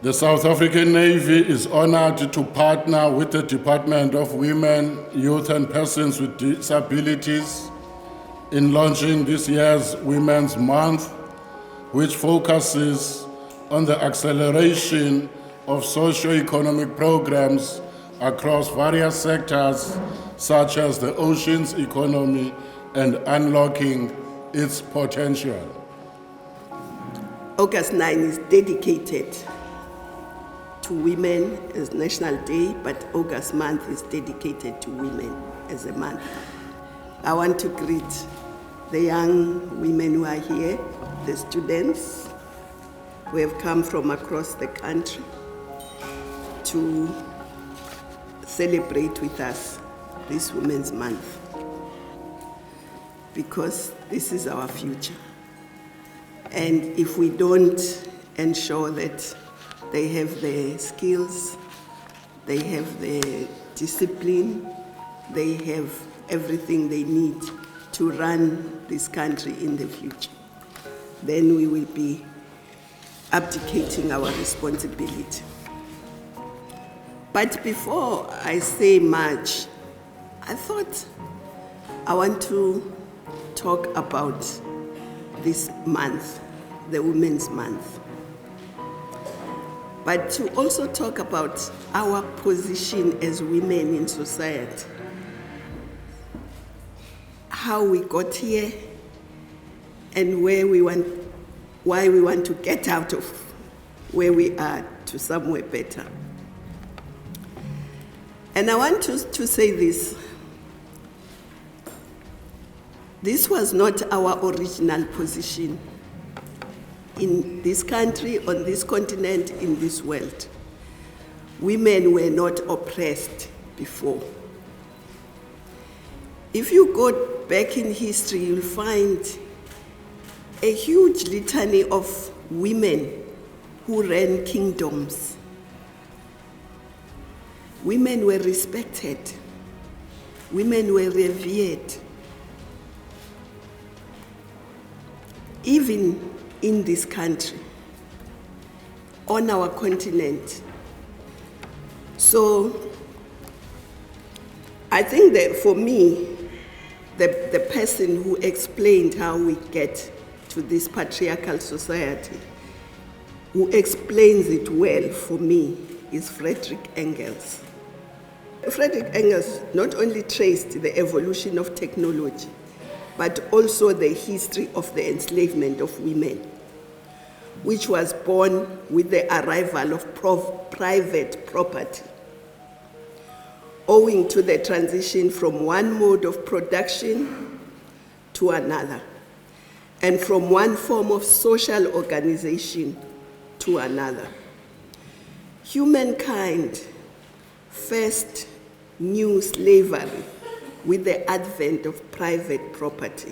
The South African Navy is honored to partner with the Department of Women, Youth and Persons with Disabilities in launching this year's Women's Month, which focuses on the acceleration of socio-economic programs across various sectors, such as the oceans economy and unlocking its potential. August 9 is dedicated to women as National Day, but August month is dedicated to women as a month. I want to greet the young women who are here, the students who have come from across the country to celebrate with us this Women's Month, because this is our future. And if we don't ensure that they have the skills, they have the discipline, they have everything they need to run this country in the future, then we will be abdicating our responsibility. But before I say much, I thought I want to talk about this month, the Women's Month, but to also talk about our position as women in society, how we got here, and why we want to get out of where we are to somewhere better. And I want to say this. This was not our original position in this country, on this continent, in this world. Women were not oppressed before. If you go back in history, you'll find a huge litany of women who ran kingdoms. Women were respected. Women were revered. Even in this country, on our continent. So I think that for me, the person who explained how we get to this patriarchal society, who explains it well for me, is Friedrich Engels. Friedrich Engels not only traced the evolution of technology, but also the history of the enslavement of women, which was born with the arrival of private property, owing to the transition from one mode of production to another, and from one form of social organization to another. Humankind first knew slavery with the advent of private property.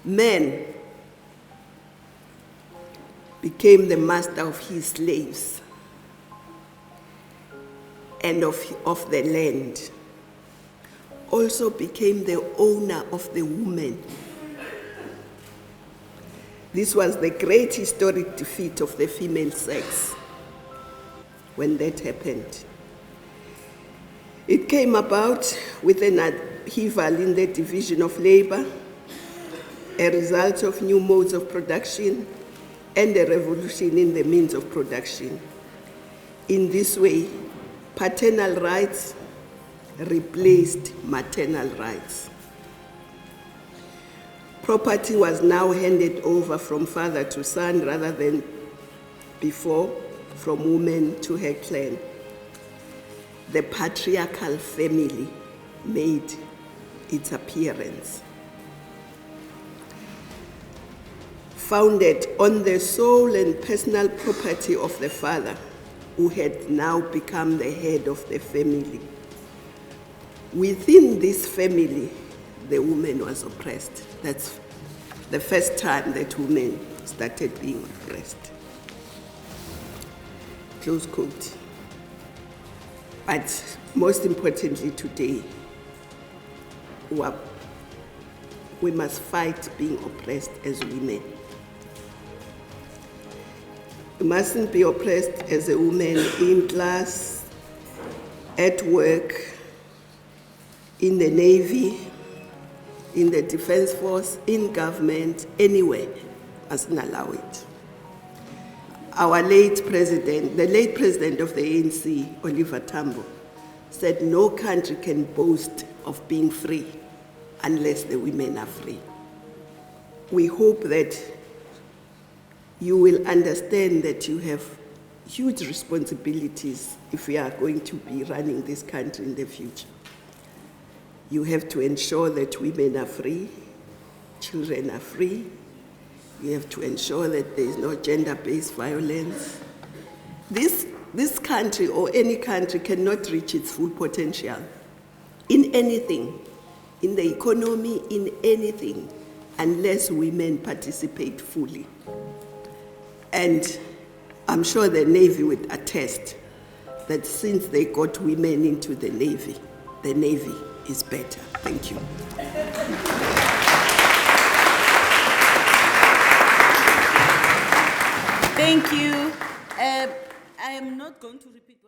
Man became the master of his slaves and of the land, also became the owner of the woman. This was the great historic defeat of the female sex when that happened. It came about with an upheaval in the division of labor, a result of new modes of production, and a revolution in the means of production. In this way, paternal rights replaced maternal rights. Property was now handed over from father to son rather than before from woman to her clan. The patriarchal family made its appearance. Founded on the sole and personal property of the father, who had now become the head of the family. Within this family, the woman was oppressed. That's the first time that women started being oppressed. Close quote. But most importantly today, we must fight being oppressed as women. You mustn't be oppressed as a woman in class, at work, in the Navy, in the Defense Force, in government, anywhere. Mustn't allow it. Our late president, the late president of the ANC, Oliver Tambo, said no country can boast of being free unless the women are free. We hope that you will understand that you have huge responsibilities if we are going to be running this country in the future. You have to ensure that women are free, children are free. You have to ensure that there is no gender-based violence. This country or any country cannot reach its full potential in anything, in the economy, in anything, unless women participate fully. And I'm sure the Navy would attest that since they got women into the Navy is better. Thank you. Thank you. I am not going to repeat what